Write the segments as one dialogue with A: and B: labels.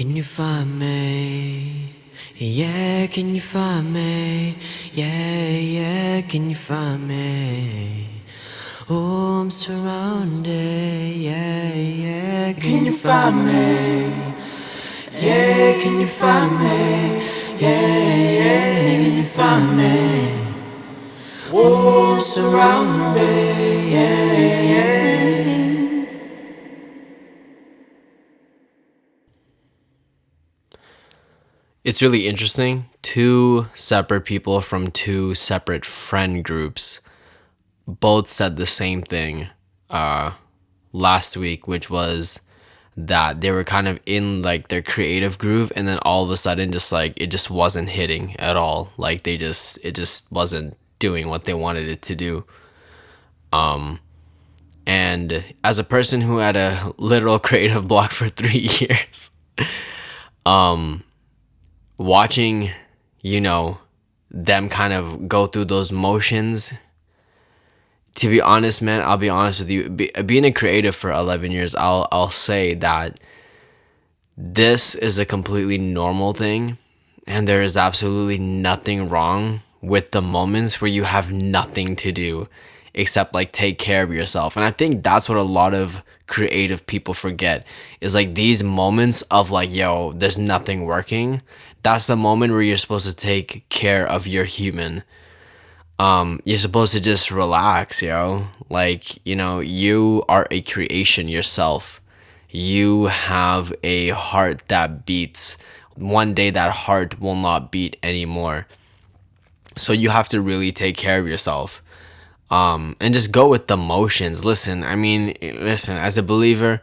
A: Can you find me? Yeah, can you find me? Yeah, can you find me? Oh, I'm surrounded, yeah, can you find me? Yeah, can you find me? Yeah, can you find me? Oh, I'm surrounded, yeah.
B: It's really interesting. Two separate people from two separate friend groups both said the same thing last week, which was that they were kind of in like their creative groove, and then all of a sudden just like it just wasn't hitting at all. Like it just wasn't doing what they wanted it to do. And as a person who had a literal creative block for 3 years, watching, you know, them kind of go through those motions. To be honest, man, I'll be honest with you. Being a creative for 11 years, I'll say that this is a completely normal thing, and there is absolutely nothing wrong with the moments where you have nothing to do except like take care of yourself. And I think that's what a lot of creative people forget is like these moments of like, yo, there's nothing working. That's the moment where you're supposed to take care of your human. You're supposed to just relax, yo. Like, you know, you are a creation yourself. You have a heart that beats. One day that heart will not beat anymore. So you have to really take care of yourself. And just go with the motions. Listen, as a believer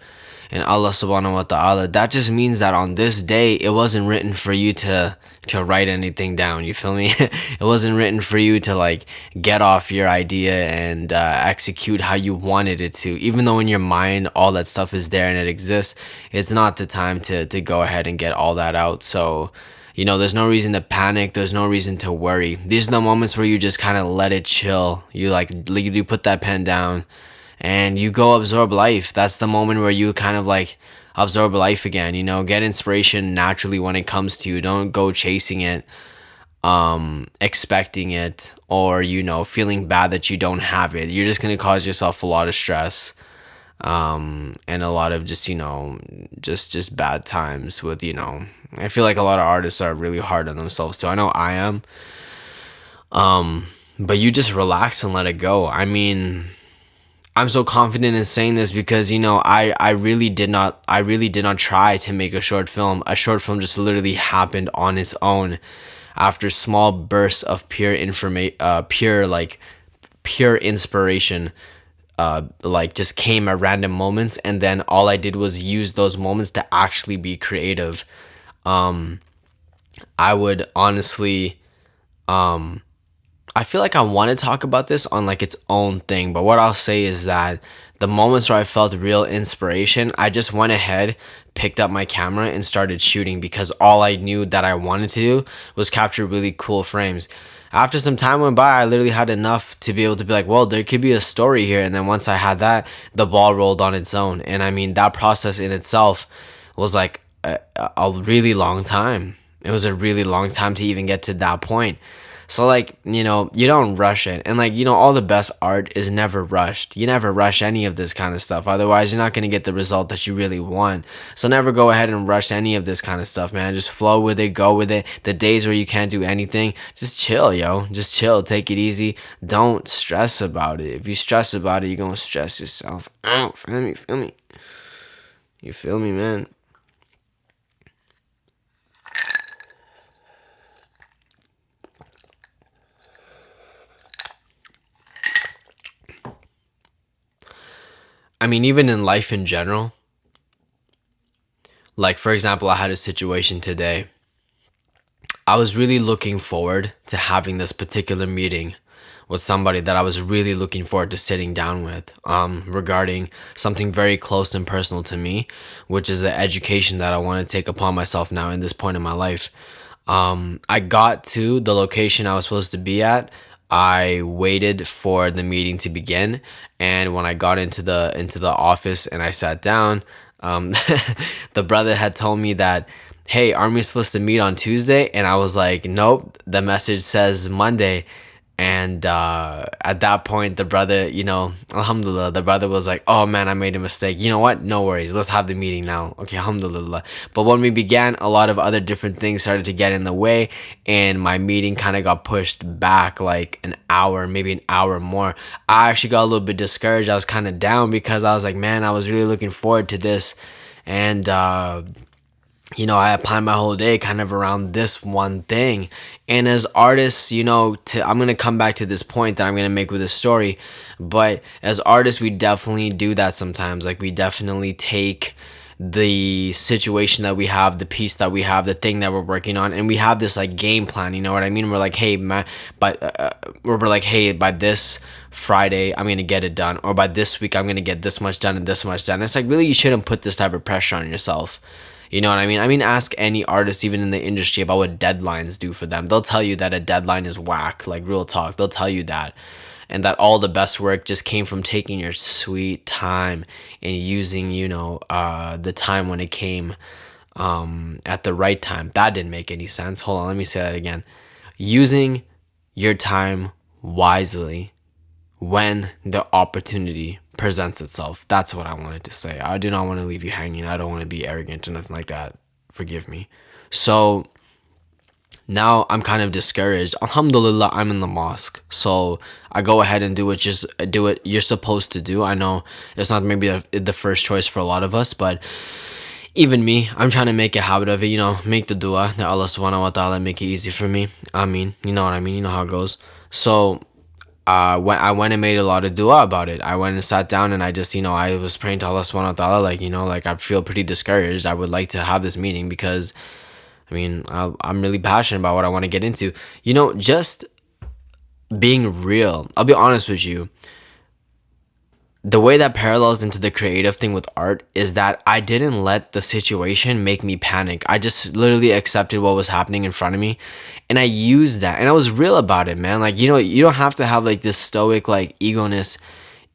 B: in Allah subhanahu wa ta'ala, that just means that on this day, it wasn't written for you to write anything down. You feel me? It wasn't written for you to like get off your idea and execute how you wanted it to. Even though in your mind, all that stuff is there and it exists, it's not the time to go ahead and get all that out. So, you know, there's no reason to panic. There's no reason to worry. These are the moments where you just kind of let it chill. You put that pen down and you go absorb life. That's the moment where you kind of like absorb life again, you know, get inspiration naturally when it comes to you. Don't go chasing it, expecting it, or, you know, feeling bad that you don't have it. You're just going to cause yourself a lot of stress, and a lot of just, you know, just bad times with, you know, I feel like a lot of artists are really hard on themselves too. I know I am. But you just relax and let it go. I mean, I'm so confident in saying this because, you know, I really did not try to make a short film. A short film just literally happened on its own after small bursts of pure inspiration, like just came at random moments, and then all I did was use those moments to actually be creative. I would honestly, I feel like I want to talk about this on like its own thing, but what I'll say is that the moments where I felt real inspiration, I just went ahead, picked up my camera and started shooting because all I knew that I wanted to do was capture really cool frames. After some time went by, I literally had enough to be able to be like, well, there could be a story here. And then once I had that, the ball rolled on its own. And I mean, that process in itself was like a really long time. It was a really long time to even get to that point. So like, you know, you don't rush it. And like, you know, all the best art is never rushed. You never rush any of this kind of stuff. Otherwise, you're not going to get the result that you really want. So never go ahead and rush any of this kind of stuff, man. Just flow with it, go with it. The days where you can't do anything, just chill, yo. Just chill, take it easy. Don't stress about it. If you stress about it, you're going to stress yourself out. Feel me? You feel me, man? I mean, even in life in general, like for example, I had a situation today. I was really looking forward to having this particular meeting with somebody that I was really looking forward to sitting down with, regarding something very close and personal to me, which is the education that I want to take upon myself now in this point in my life. I got to the location I was supposed to be at. I waited for the meeting to begin, and when I got into the office and I sat down, um, the brother had told me that hey, aren't we supposed to meet on Tuesday? And I was like, nope, the message says Monday. And at that point, the brother, alhamdulillah, the brother was like, oh man, I made a mistake. You know what? No worries. Let's have the meeting now. Okay, alhamdulillah. But when we began, a lot of other different things started to get in the way. And my meeting kind of got pushed back like an hour, maybe an hour more. I actually got a little bit discouraged. I was kind of down because I was like, man, I was really looking forward to this. And, I plan my whole day kind of around this one thing. And as artists, I'm going to come back to this point that I'm going to make with this story. But as artists, we definitely do that sometimes. Like, we definitely take the situation that we have, the piece that we have, the thing that we're working on, and we have this like game plan. You know what I mean? We're like, hey, man, we're like, hey, by this Friday, I'm gonna get it done, or by this week, I'm gonna get this much done and this much done. It's like, really, you shouldn't put this type of pressure on yourself. You know what I mean? I mean, ask any artist, even in the industry, about what deadlines do for them. They'll tell you that a deadline is whack, like real talk. They'll tell you that. And that all the best work just came from taking your sweet time and using, the time when it came at the right time. That didn't make any sense. Hold on, let me say that again. Using your time wisely when the opportunity presents itself. That's what I wanted to say. I do not want to leave you hanging. I don't want to be arrogant or nothing like that. Forgive me. So now I'm kind of discouraged. Alhamdulillah, I'm in the mosque. So I go ahead and do what you're supposed to do. I know it's not maybe the first choice for a lot of us, but even me, I'm trying to make a habit of it, make the dua that Allah subhanahu wa ta'ala make it easy for me. I mean, you know what I mean? You know how it goes. So when I went and made a lot of dua about it. I went and sat down and I just, I was praying to Allah subhanahu wa ta'ala, like I feel pretty discouraged. I would like to have this meeting because, I mean, I'm really passionate about what I want to get into. Just being real. I'll be honest with you. The way that parallels into the creative thing with art is that I didn't let the situation make me panic. I just literally accepted what was happening in front of me and I used that and I was real about it, man. Like, you don't have to have like this stoic like egoness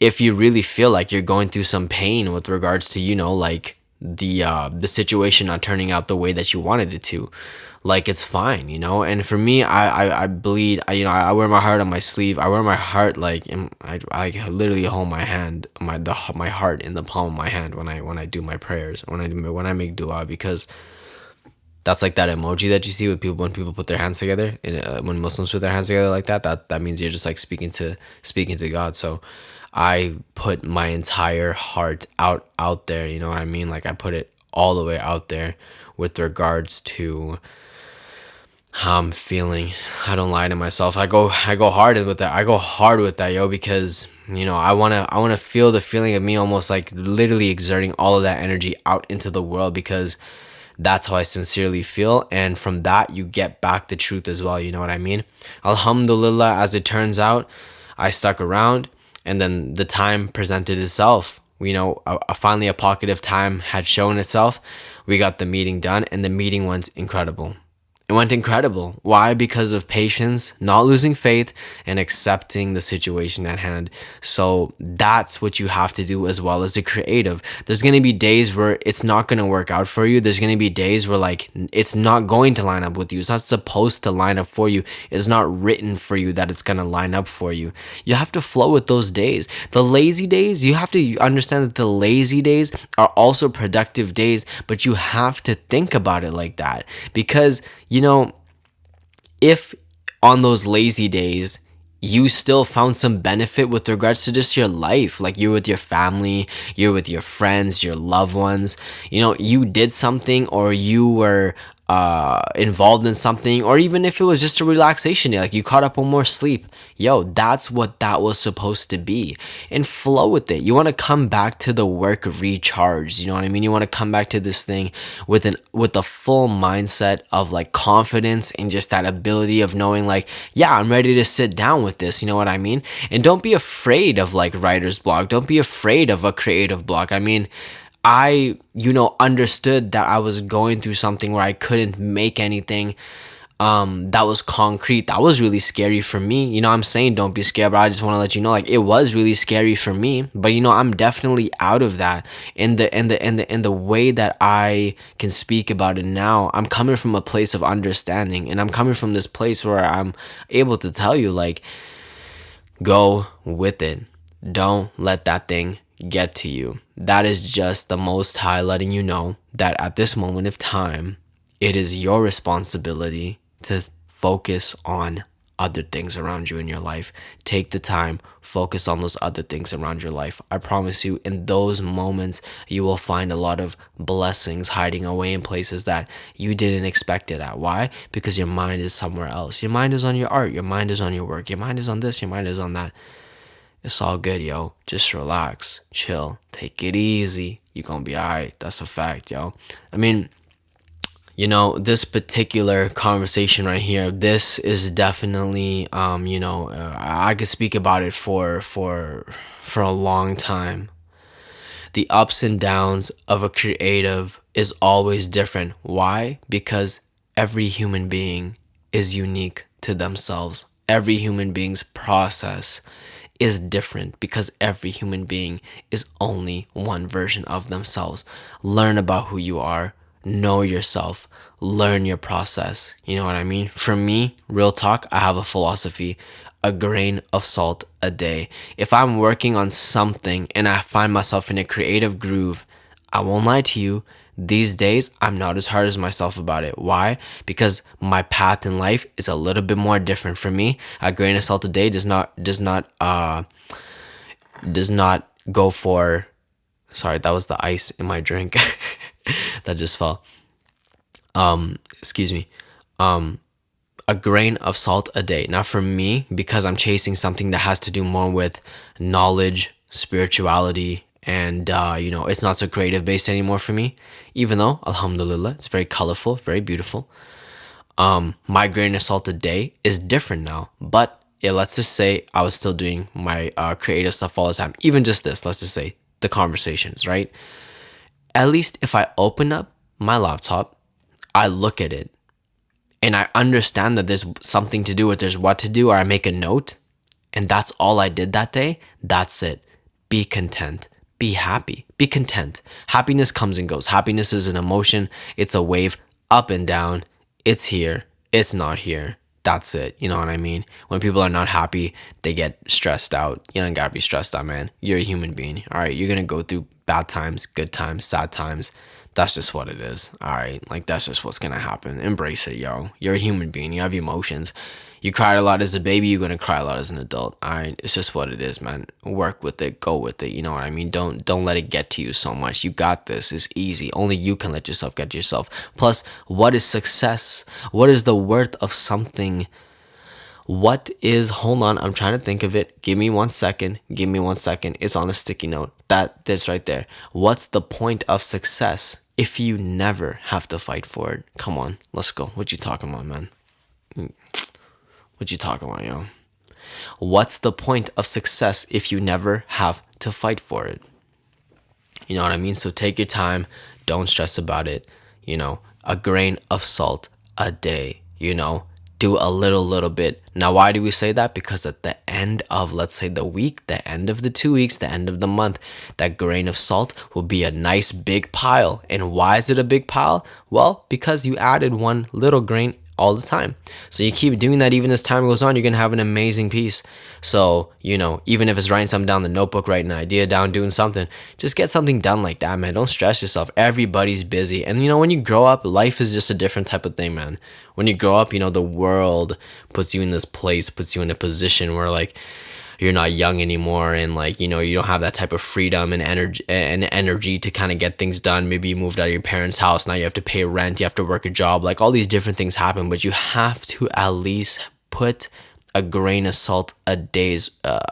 B: if you really feel like you're going through some pain with regards to, like the situation not turning out the way that you wanted it to. Like, it's fine, and for me, I bleed. I wear my heart on my sleeve. I wear my heart like I literally hold my hand, my heart in the palm of my hand when I do my prayers, when I make dua, because that's like that emoji that you see with people when people put their hands together, and when Muslims put their hands together like that means you're just like speaking to God. So I put my entire heart out there, you know what I mean? Like, I put it all the way out there with regards to how I'm feeling. I don't lie to myself. I go hard with that. I go hard with that, yo, because I wanna feel the feeling of me almost like literally exerting all of that energy out into the world, because that's how I sincerely feel, and from that you get back the truth as well. You know what I mean? Alhamdulillah, as it turns out, I stuck around, and then the time presented itself. Finally a pocket of time had shown itself. We got the meeting done, and the meeting went incredible. It went incredible. Why? Because of patience, not losing faith, and accepting the situation at hand. So that's what you have to do as well as a creative. There's going to be days where it's not going to work out for you. There's going to be days where like it's not going to line up with you. It's not supposed to line up for you. It's not written for you that it's going to line up for you. You have to flow with those days. The lazy days, you have to understand that the lazy days are also productive days, but you have to think about it like that, because if on those lazy days you still found some benefit with regards to just your life, like you're with your family, you're with your friends, your loved ones, you did something, or you were involved in something, or even if it was just a relaxation day, like you caught up on more sleep, that's what that was supposed to be, and flow with it. You want to come back to the work recharged, you know what I mean? You want to come back to this thing with a full mindset of like confidence, and just that ability of knowing like, yeah, I'm ready to sit down with this, you know what I mean? And don't be afraid of like writer's block. Don't be afraid of a creative block. I mean, I understood that I was going through something where I couldn't make anything that was concrete. That was really scary for me. I'm saying don't be scared, but I just want to let you know, like, it was really scary for me. But I'm definitely out of that. In the way that I can speak about it now, I'm coming from a place of understanding, and I'm coming from this place where I'm able to tell you, like, go with it. Don't let that thing get to you. That is just the Most High letting you know that at this moment of time, it is your responsibility to focus on other things around you in your life. Take the time, focus on those other things around your life. I promise you, in those moments, you will find a lot of blessings hiding away in places that you didn't expect it at. Why? Because your mind is somewhere else. Your mind is on your art, your mind is on your work, your mind is on this, your mind is on that. It's all good, yo. Just relax, chill, take it easy. You're gonna be alright. That's a fact, yo. I mean, this particular conversation right here, this is definitely, I could speak about it for a long time. The ups and downs of a creative is always different. Why? Because every human being is unique to themselves. Every human being's process is different because every human being is only one version of themselves. Learn about who you are, know yourself, learn your process. You know what I mean? For me, real talk, I have a philosophy: a grain of salt a day. If I'm working on something and I find myself in a creative groove, I won't lie to you, these days I'm not as hard as myself about it. Why? Because my path in life is a little bit more different. For me, a grain of salt a day does not go for, sorry, that was the ice in my drink that just fell. Excuse me. A grain of salt a day. Now for me, because I'm chasing something that has to do more with knowledge, spirituality, and it's not so creative based anymore for me, even though, alhamdulillah, it's very colorful, very beautiful. My grain of salt a day is different now. But yeah, let's just say I was still doing my creative stuff all the time. Even just this, let's just say the conversations, right? At least if I open up my laptop, I look at it, and I understand that there's something to do with there's what to do, or I make a note, and that's all I did that day. That's it. Be content. Be happy. Be content. Happiness comes and goes. Happiness is an emotion. It's a wave up and down. It's here. It's not here. That's it. You know what I mean? When people are not happy, they get stressed out. You don't gotta be stressed out, man. You're a human being. All right. You're gonna go through bad times, good times, sad times. That's just what it is. All right. Like, that's just what's gonna happen. Embrace it, yo. You're a human being. You have emotions. You cried a lot as a baby, you're gonna cry a lot as an adult. All right, it's just what it is, man. Work with it, go with it. You know what I mean? Don't let it get to you so much. You got this. It's easy. Only you can let yourself get to yourself. Plus, what is success? What is the worth of something? What is? Hold on, I'm trying to think of it. Give me 1 second. Give me 1 second. It's on a sticky note. That's right there. What's the point of success if you never have to fight for it? Come on, let's go. What you talking about, man? What you talking about, yo? What's the point of success if you never have to fight for it? You know what I mean? So take your time. Don't stress about it. A grain of salt a day, do a little bit. Now, why do we say that? Because at the end of, let's say, the week, the end of the 2 weeks, the end of the month, that grain of salt will be a nice big pile. And why is it a big pile? Well, because you added one little grain all the time. So you keep doing that. Even as time goes on, you're going to have an amazing piece. So, even if it's writing something down in the notebook, writing an idea down, doing something, just get something done like that, man. Don't stress yourself. Everybody's busy. And when you grow up, life is just a different type of thing, man. When you grow up, the world puts you in this place, puts you in a position where, like, you're not young anymore, and, like, you don't have that type of freedom and energy to kind of get things done. Maybe you moved out of your parents' house, now you have to pay rent, you have to work a job, like, all these different things happen. But you have to at least put a grain of salt a day's worth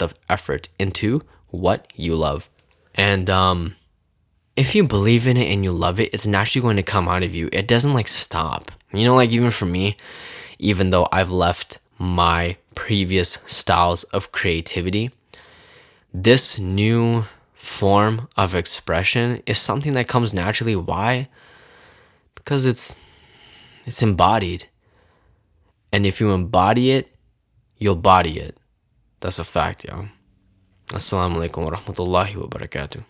B: of effort into what you love. And if you believe in it and you love it, it's naturally going to come out of you. It doesn't, like, stop. Like, even for me, even though I've left my previous styles of creativity, this new form of expression is something that comes naturally. Why? Because it's It's embodied. And if you embody it, you'll body it. That's a fact, y'all. Assalamu alaikum wa rahmatullahi wa barakatuh.